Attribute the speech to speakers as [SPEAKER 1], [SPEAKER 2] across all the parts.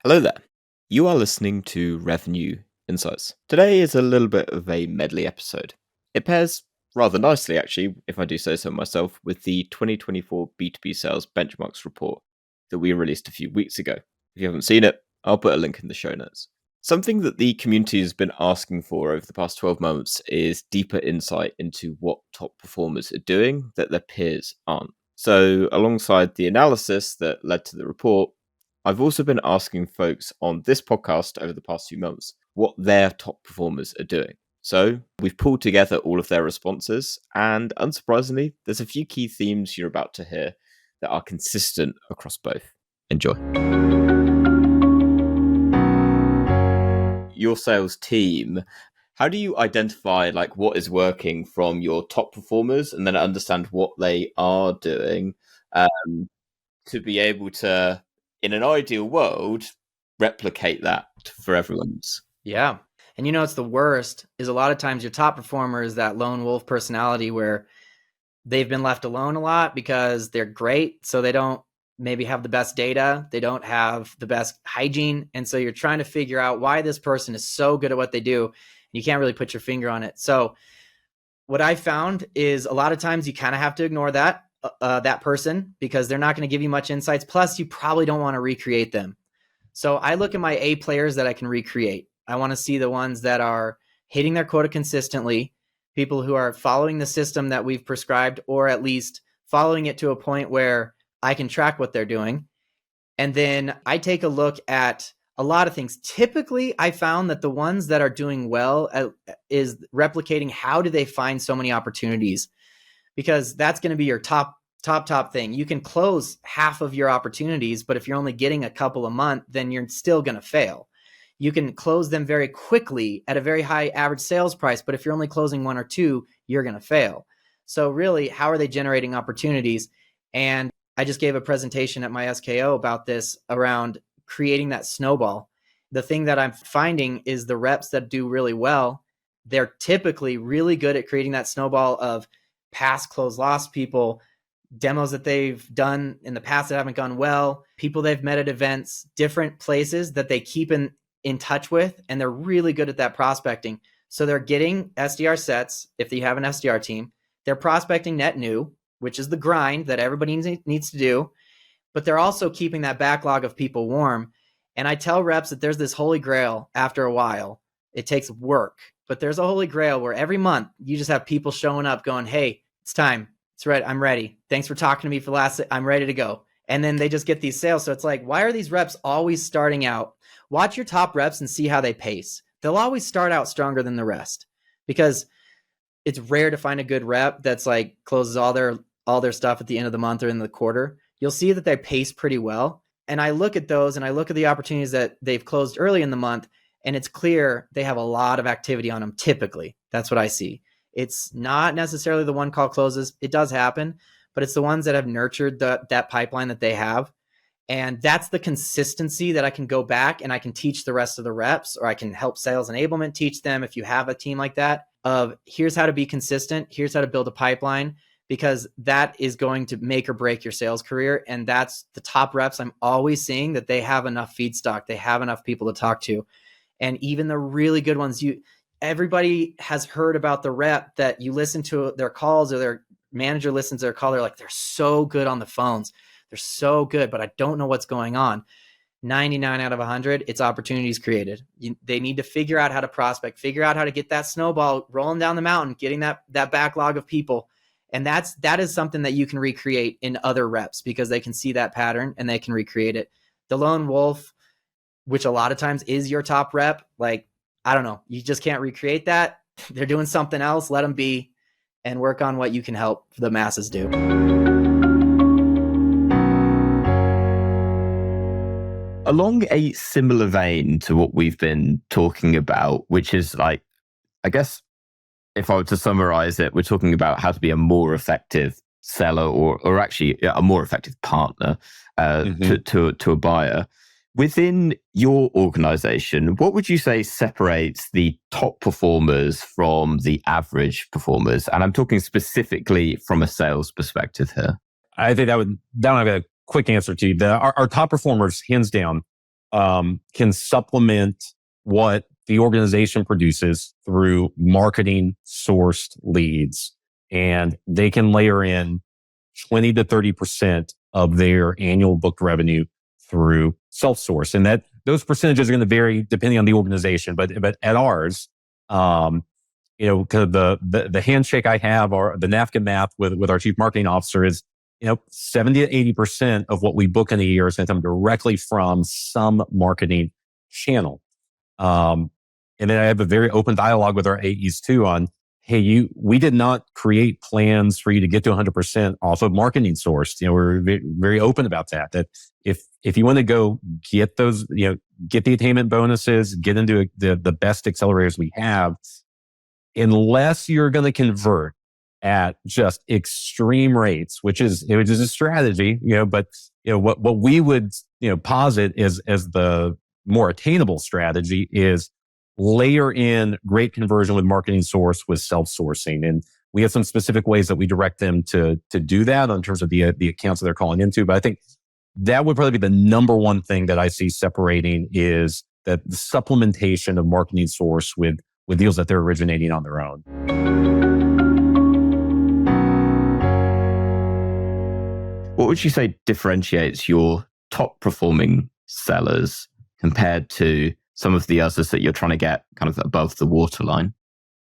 [SPEAKER 1] Hello there. You are listening to Revenue Insights. Today is a little bit of a medley episode. It pairs rather nicely, actually, if I do say so myself, with the 2024 B2B Sales Benchmarks report that we released a few weeks ago. If you haven't seen it, I'll put a link in the show notes. Something that the community has been asking for over the past 12 months is deeper insight into what top performers are doing that their peers aren't. So, alongside the analysis that led to the report, I've also been asking folks on this podcast over the past few months what their top performers are doing. So we've pulled together all of their responses, and unsurprisingly, there's a few key themes you're about to hear that are consistent across both. Enjoy. Your sales team, how do you identify what is working from your top performers and then understand what they are doing to be able to, in an ideal world, replicate that for everyone's?
[SPEAKER 2] Yeah. And it's the worst is a lot of times your top performer is that lone wolf personality where they've been left alone a lot because they're great. So they don't maybe have the best data. They don't have the best hygiene. And so you're trying to figure out why this person is so good at what they do. And you can't really put your finger on it. So what I found is a lot of times you kind of have to ignore that person because they're not going to give you much insights. Plus, you probably don't want to recreate them. So I look at my A players that I can recreate. I want to see the ones that are hitting their quota consistently, people who are following the system that we've prescribed, or at least following it to a point where I can track what they're doing. And then I take a look at a lot of things. Typically, I found that the ones that are doing well is replicating how do they find so many opportunities, because that's going to be your top thing. You can close half of your opportunities, but if you're only getting a couple a month, then you're still going to fail. You can close them very quickly at a very high average sales price, but if you're only closing one or two, you're going to fail. So really, how are they generating opportunities? And I just gave a presentation at my SKO about this around creating that snowball. The thing that I'm finding is the reps that do really well, they're typically really good at creating that snowball of past close loss people, demos that they've done in the past that haven't gone well, people they've met at events, different places that they keep in touch with, and they're really good at that prospecting. So they're getting SDR sets if you have an SDR team. They're prospecting net new, which is the grind that everybody needs to do, but they're also keeping that backlog of people warm. And I tell reps that there's this holy grail after a while. It takes work, but there's a holy grail where every month you just have people showing up going, hey, it's time. It's right. I'm ready. Thanks for talking to me for the last, I'm ready to go. And then they just get these sales. So it's like, why are these reps always starting out? Watch your top reps and see how they pace. They'll always start out stronger than the rest because it's rare to find a good rep that's like closes all their stuff at the end of the month or in the quarter. You'll see that they pace pretty well. And I look at those and I look at the opportunities that they've closed early in the month, and it's clear they have a lot of activity on them. Typically, that's what I see. It's not necessarily the one call closes. It does happen, but it's the ones that have nurtured that pipeline that they have. And that's the consistency that I can go back and I can teach the rest of the reps, or I can help sales enablement teach them if you have a team like that, of here's how to be consistent. Here's how to build a pipeline, because that is going to make or break your sales career. And that's the top reps. I'm always seeing that they have enough feedstock. They have enough people to talk to. And even the really good ones, everybody has heard about the rep that you listen to their calls, or their manager listens to their call. They're like, they're so good on the phones. They're so good, but I don't know what's going on. 99 out of 100, it's opportunities created. They need to figure out how to prospect, figure out how to get that snowball rolling down the mountain, getting that backlog of people. And that is something that you can recreate in other reps because they can see that pattern and they can recreate it. The lone wolf, which a lot of times is your top rep, like, I don't know, you just can't recreate that. They're doing something else. Let them be and work on what you can help the masses do.
[SPEAKER 1] Along a similar vein to what we've been talking about, which is like, I guess, if I were to summarize it, we're talking about how to be a more effective seller or actually a more effective partner to a buyer. Within your organization, what would you say separates the top performers from the average performers? And I'm talking specifically from a sales perspective here.
[SPEAKER 3] I think that would have a quick answer to you. Our top performers, hands down, can supplement what the organization produces through marketing sourced leads. And they can layer in 20 to 30% of their annual booked revenue through self-source. And that those percentages are going to vary depending on the organization. But at ours, the handshake I have, or the napkin math with our chief marketing officer, is 70 to 80% of what we book in a year is going to come directly from some marketing channel. And then I have a very open dialogue with our AEs too on, hey, we did not create plans for you to get to 100% off of marketing source. We're very open about that. That if you want to go get those, get the attainment bonuses, get into the best accelerators we have, unless you're going to convert at just extreme rates, which is a strategy, but what we would posit as the more attainable strategy is layer in great conversion with marketing source with self-sourcing. And we have some specific ways that we direct them to do that in terms of the accounts that they're calling into. But I think that would probably be the number one thing that I see separating, is that the supplementation of marketing source with deals that they're originating on their own.
[SPEAKER 1] What would you say differentiates your top performing sellers compared to some of the others that you're trying to get kind of above the waterline?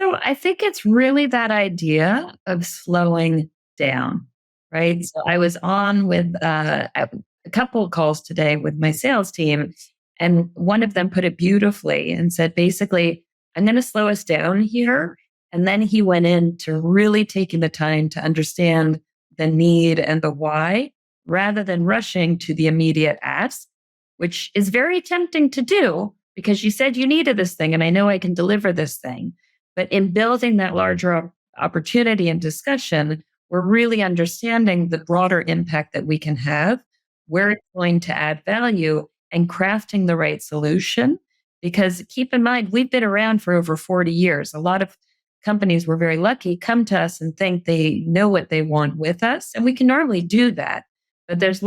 [SPEAKER 4] So I think it's really that idea of slowing down, right? So I was on with a couple of calls today with my sales team, and one of them put it beautifully and said, basically, I'm going to slow us down here. And then he went into really taking the time to understand the need and the why, rather than rushing to the immediate ask, which is very tempting to do because you said you needed this thing and I know I can deliver this thing. But in building that larger opportunity and discussion, we're really understanding the broader impact that we can have, where it's going to add value, and crafting the right solution. Because keep in mind, we've been around for over 40 years. A lot of companies, we're very lucky, come to us and think they know what they want with us. And we can normally do that. But there's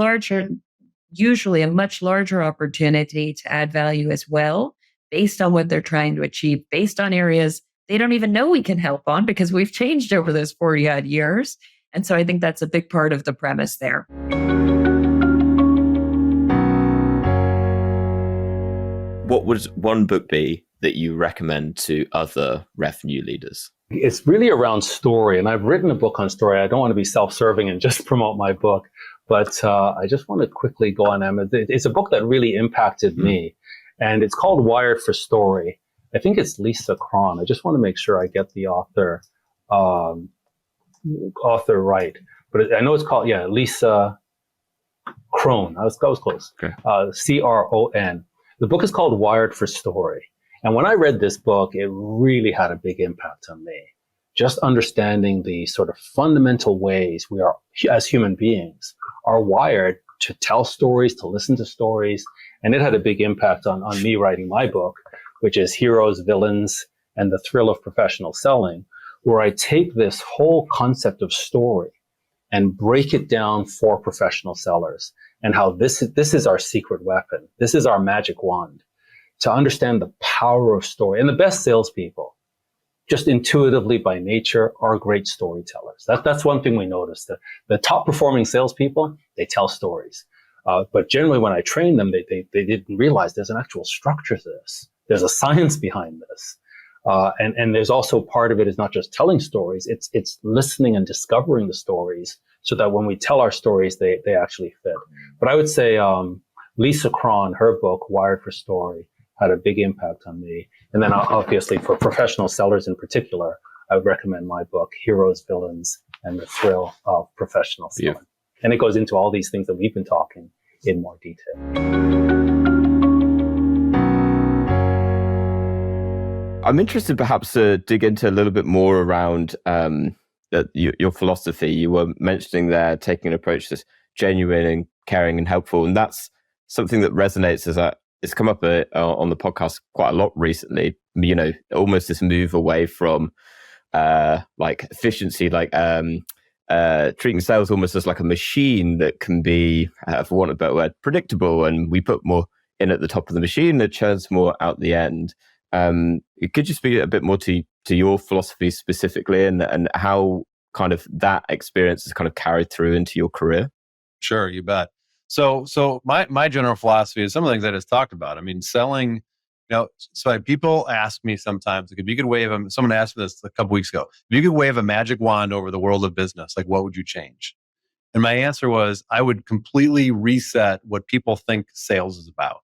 [SPEAKER 4] usually a much larger opportunity to add value as well, based on what they're trying to achieve, based on areas they don't even know we can help on because we've changed over those 40 odd years. And so I think that's a big part of the premise there.
[SPEAKER 1] What would one book be that you recommend to other revenue leaders?
[SPEAKER 5] It's really around story. And I've written a book on story. I don't want to be self-serving and just promote my book, but I just want to quickly go on Amazon. It's a book that really impacted me, and it's called Wired for Story. I think it's Lisa Cron. I just want to make sure I get the author right. But I know it's called, Lisa Cron. I was close. Okay. Cron. The book is called Wired for Story. And when I read this book, it really had a big impact on me. Just understanding the sort of fundamental ways we are, as human beings, are wired to tell stories, to listen to stories. And it had a big impact on me writing my book, which is Heroes, Villains, and the Thrill of Professional Selling, where I take this whole concept of story and break it down for professional sellers, and how this is our secret weapon. This is our magic wand to understand the power of story. And the best salespeople, just intuitively by nature, are great storytellers. That's one thing we noticed. The top performing salespeople, they tell stories. But generally when I train them, they didn't realize there's an actual structure to this. There's a science behind this. And there's also part of it is not just telling stories, it's listening and discovering the stories so that when we tell our stories, they actually fit. But I would say Lisa Cron, her book, Wired for Story, had a big impact on me. And then obviously for professional sellers in particular, I would recommend my book, Heroes, Villains, and the Thrill of Professional Selling. Yeah. And it goes into all these things that we've been talking in more detail.
[SPEAKER 1] I'm interested perhaps to dig into a little bit more around your philosophy. You were mentioning there taking an approach that's genuine and caring and helpful. And that's something that resonates as it's come up on the podcast quite a lot recently. Almost this move away from like efficiency, like treating sales almost as like a machine that can be, for want of a better word, predictable. And we put more in at the top of the machine, it churns more out the end. Could you speak a bit more to your philosophy specifically, and how kind of that experience is kind of carried through into your career?
[SPEAKER 6] Sure, you bet. So my general philosophy is some of the things I just talked about. I mean, selling, so people ask me sometimes, like, if you could someone asked me this a couple weeks ago, if you could wave a magic wand over the world of business, like, what would you change? And my answer was, I would completely reset what people think sales is about.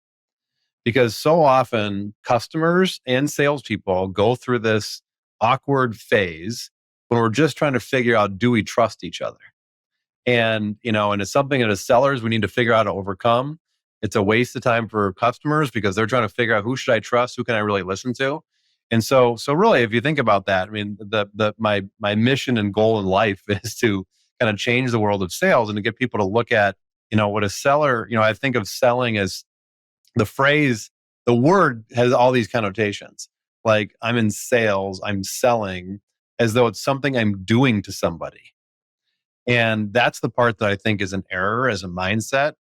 [SPEAKER 6] Because so often customers and salespeople go through this awkward phase when we're just trying to figure out, do we trust each other? And, and it's something that as sellers, we need to figure out how to overcome. It's a waste of time for customers because they're trying to figure out, who should I trust? Who can I really listen to? And so really, if you think about that, I mean, my mission and goal in life is to kind of change the world of sales and to get people to look at, what a seller, I think of selling as the word has all these connotations. Like, I'm in sales, I'm selling, as though it's something I'm doing to somebody. And that's the part that I think is an error as a mindset.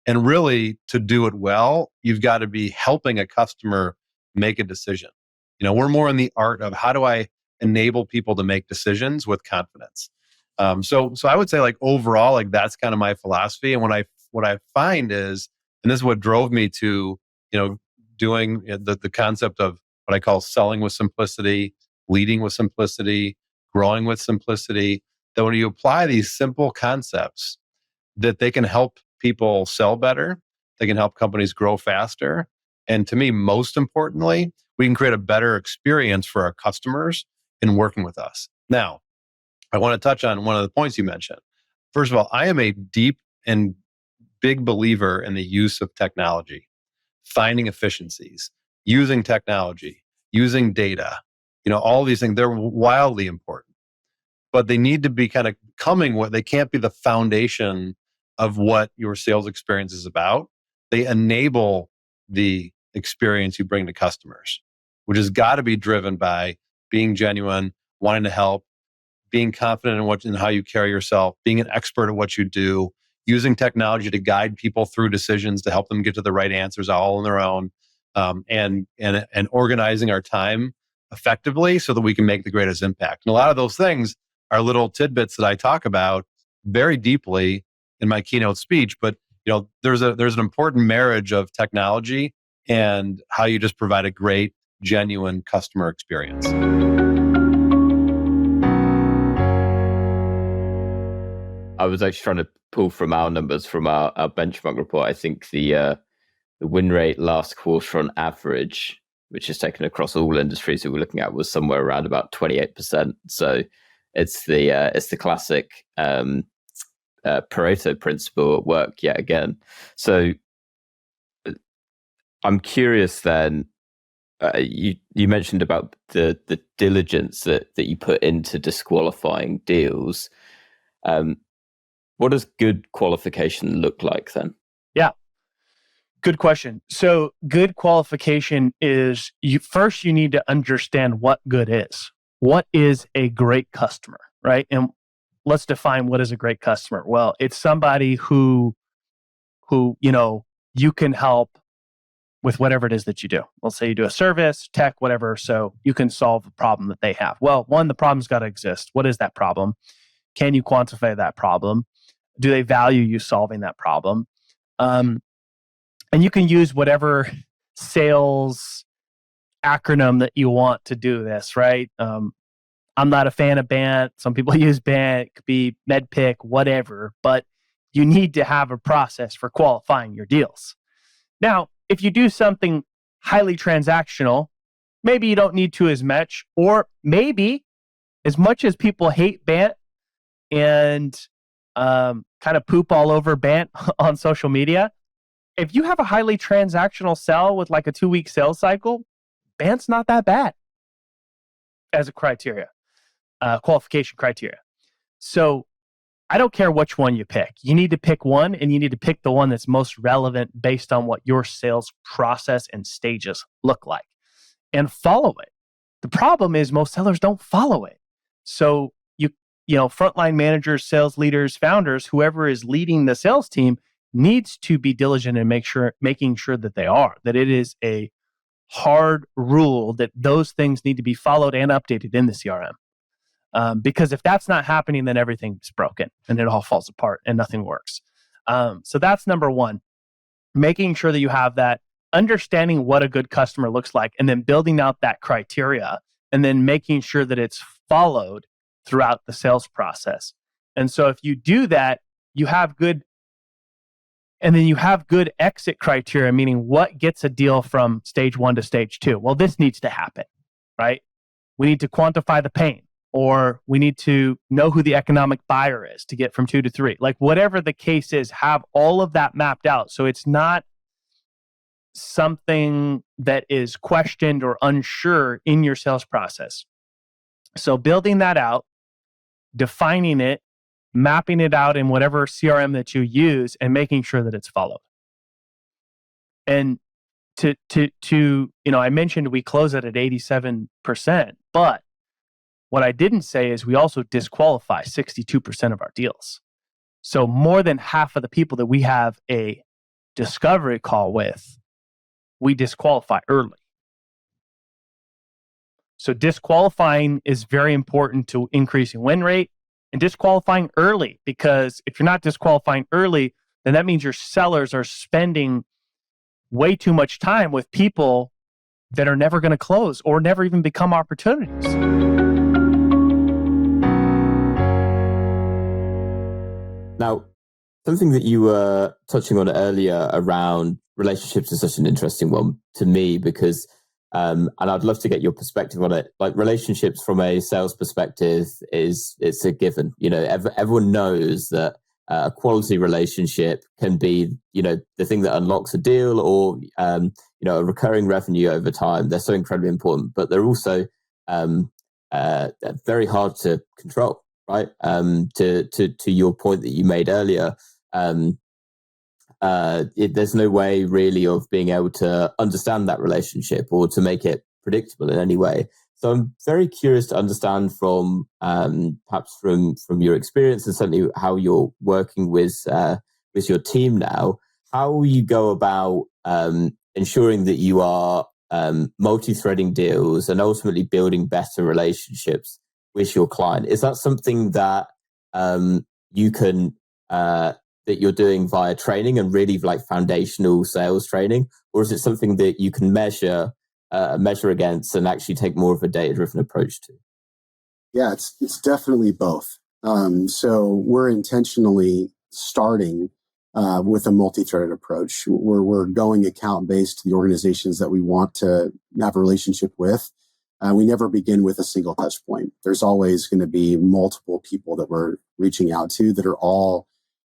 [SPEAKER 6] And really, to do it well, you've got to be helping a customer make a decision. We're more in the art of, how do I enable people to make decisions with confidence? So I would say, like, overall, like, that's kind of my philosophy. And what I find is, and this is what drove me to, doing the concept of what I call selling with simplicity, leading with simplicity, growing with simplicity, that when you apply these simple concepts, that they can help people sell better, they can help companies grow faster. And to me, most importantly, we can create a better experience for our customers in working with us. Now, I want to touch on one of the points you mentioned. First of all, I am a deep and big believer in the use of technology, finding efficiencies, using technology, using data, all these things, they're wildly important. But they need to be kind of they can't be the foundation of what your sales experience is about. They enable the experience you bring to customers, which has got to be driven by being genuine, wanting to help, being confident in how you carry yourself, being an expert at what you do, using technology to guide people through decisions to help them get to the right answers all on their own, and organizing our time effectively so that we can make the greatest impact. And a lot of those things are little tidbits that I talk about very deeply in my keynote speech. But there's an important marriage of technology and how you just provide a great, genuine customer experience.
[SPEAKER 1] I was actually trying to pull from our numbers from our benchmark report. I think the win rate last quarter on average, which is taken across all industries that we're looking at, was somewhere around about 28%. So it's the classic Pareto principle at work yet again. So I'm curious then. You mentioned about the diligence that you put into disqualifying deals. What does good qualification look like then?
[SPEAKER 7] Yeah, good question. So good qualification is, you need to understand what good is. What is a great customer, right? And let's define what is a great customer. Well, it's somebody who you can help with whatever it is that you do. Let's say you do a service, tech, whatever, so you can solve the problem that they have. Well, one, the problem's got to exist. What is that problem? Can you quantify that problem? Do they value you solving that problem? And you can use whatever sales acronym that you want to do this, right? I'm not a fan of BANT. Some people use BANT. It could be MedPick, whatever. But you need to have a process for qualifying your deals. Now, if you do something highly transactional, maybe you don't need to as much, or maybe as much as people hate BANT and kind of poop all over BANT on social media, if you have a highly transactional sell with like a 2-week sales cycle, BANT's not that bad as a criteria, qualification criteria. So I don't care which one you pick. You need to pick one, and you need to pick the one that's most relevant based on what your sales process and stages look like, and follow it. The problem is most sellers don't follow it. So frontline managers, sales leaders, founders, whoever is leading the sales team, needs to be diligent and making sure that they are, that it is a hard rule that those things need to be followed and updated in the CRM. Because if that's not happening, then everything's broken and it all falls apart and nothing works. So that's number one, making sure that you have that, understanding what a good customer looks like, and then building out that criteria, and then making sure that it's followed throughout the sales process. And so if you do that, you have good exit criteria, meaning what gets a deal from stage 1 to stage 2. Well, this needs to happen, right? We need to quantify the pain, or we need to know who the economic buyer is to get from 2 to 3. Like whatever the case is, have all of that mapped out. So it's not something that is questioned or unsure in your sales process. So building that out, defining it, mapping it out in whatever CRM that you use, and making sure that it's followed. And to I mentioned we close it at 87%, but what I didn't say is we also disqualify 62% of our deals. So more than half of the people that we have a discovery call with, we disqualify early. So disqualifying is very important to increasing win rate, and disqualifying early, because if you're not disqualifying early, then that means your sellers are spending way too much time with people that are never going to close or never even become opportunities.
[SPEAKER 1] Now, something that you were touching on earlier around relationships is such an interesting one to me, because and I'd love to get your perspective on it. Like relationships from a sales perspective it's a given. Everyone knows that a quality relationship can be, the thing that unlocks a deal, or a recurring revenue over time. They're so incredibly important, but they're also very hard to control. Right. To your point that you made earlier, there's no way really of being able to understand that relationship or to make it predictable in any way. So I'm very curious to understand from perhaps from your experience, and certainly how you're working with your team now, how you go about ensuring that you are multi-threading deals and ultimately building better relationships with your client. Is that something that you can that you're doing via training and really like foundational sales training, or is it something that you can measure against and actually take more of a data-driven approach to?
[SPEAKER 8] Yeah, it's definitely both. So we're intentionally starting with a multi-threaded approach. We're going account-based to the organizations that we want to have a relationship with. We never begin with a single touch point. There's always going to be multiple people that we're reaching out to that are all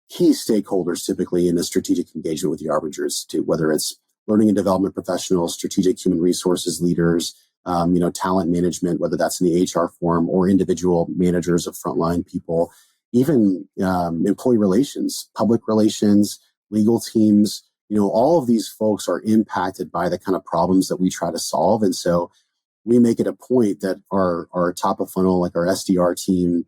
[SPEAKER 8] key stakeholders typically in a strategic engagement with the arbiters, to whether it's learning and development professionals, strategic human resources leaders, talent management, whether that's in the HR form, or individual managers of frontline people, even employee relations, public relations, legal teams. All of these folks are impacted by the kind of problems that we try to solve. And so we make it a point that our top of funnel, like our SDR team,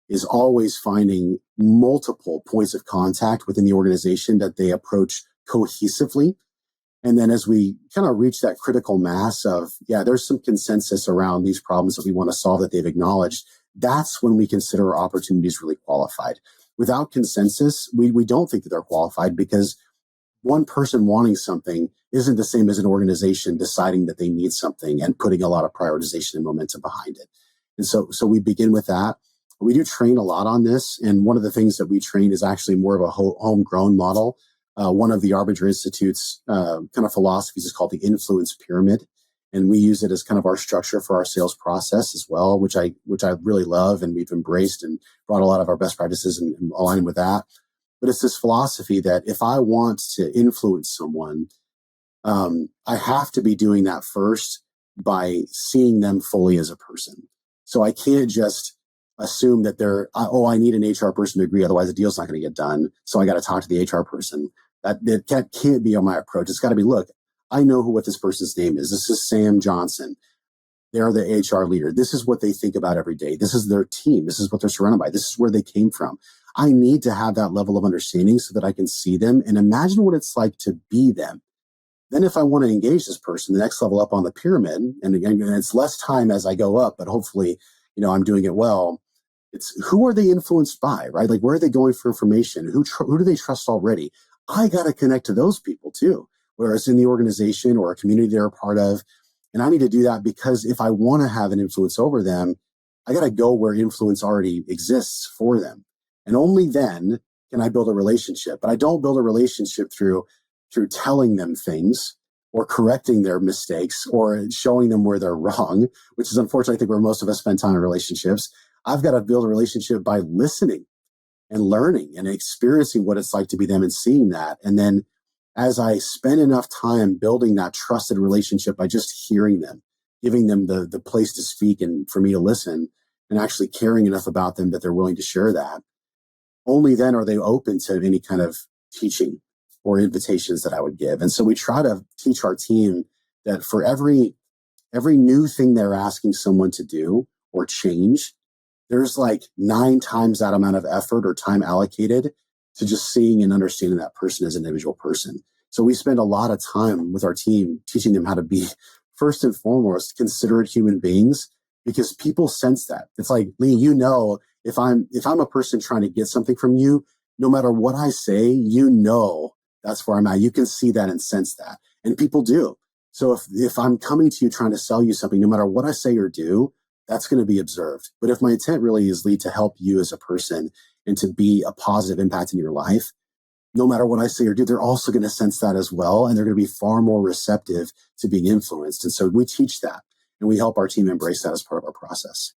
[SPEAKER 8] is always finding multiple points of contact within the organization that they approach cohesively. And then as we kind of reach that critical mass of, there's some consensus around these problems that we want to solve that they've acknowledged, that's when we consider our opportunities really qualified. Without consensus, we don't think that they're qualified, because one person wanting something isn't the same as an organization deciding that they need something and putting a lot of prioritization and momentum behind it. And so we begin with that. We do train a lot on this. And one of the things that we train is actually more of a homegrown model. One of the Arbiter Institute's kind of philosophies is called the influence pyramid. And we use it as kind of our structure for our sales process as well, which I really love, and we've embraced and brought a lot of our best practices and align with that. But it's this philosophy that if I want to influence someone, I have to be doing that first by seeing them fully as a person. So I can't just assume that I need an HR person to agree, otherwise the deal's not going to get done. So I got to talk to the HR person. That can't be on my approach. It's got to be, look, I know what this person's name is. This is Sam Johnson. They are the HR leader. This is what they think about every day. This is their team. This is what they're surrounded by. This is where they came from. I need to have that level of understanding so that I can see them and imagine what it's like to be them. Then if I want to engage this person, the next level up on the pyramid, and again, it's less time as I go up, but hopefully, I'm doing it well. It's who are they influenced by, right? Like, where are they going for information? Who do they trust already? I got to connect to those people too, whether it's in the organization or a community they're a part of. And I need to do that because if I want to have an influence over them, I got to go where influence already exists for them. And only then can I build a relationship. But I don't build a relationship through telling them things or correcting their mistakes or showing them where they're wrong, which is unfortunately, I think, where most of us spend time in relationships. I've got to build a relationship by listening and learning and experiencing what it's like to be them and seeing that. And then as I spend enough time building that trusted relationship by just hearing them, giving them the place to speak and for me to listen, and actually caring enough about them that they're willing to share that, only then are they open to any kind of teaching or invitations that I would give. And so we try to teach our team that for every new thing they're asking someone to do or change, there's like 9 times that amount of effort or time allocated to just seeing and understanding that person as an individual person. So we spend a lot of time with our team teaching them how to be, first and foremost, considerate human beings, because people sense that. It's like, Lee, if I'm a person trying to get something from you, no matter what I say, that's where I'm at. You can see that and sense that. And people do. So if I'm coming to you trying to sell you something, no matter what I say or do, that's going to be observed. But if my intent really is, Lee, to help you as a person and to be a positive impact in your life, no matter what I say or do, they're also going to sense that as well. And they're going to be far more receptive to being influenced. And so we teach that and we help our team embrace that as part of our process.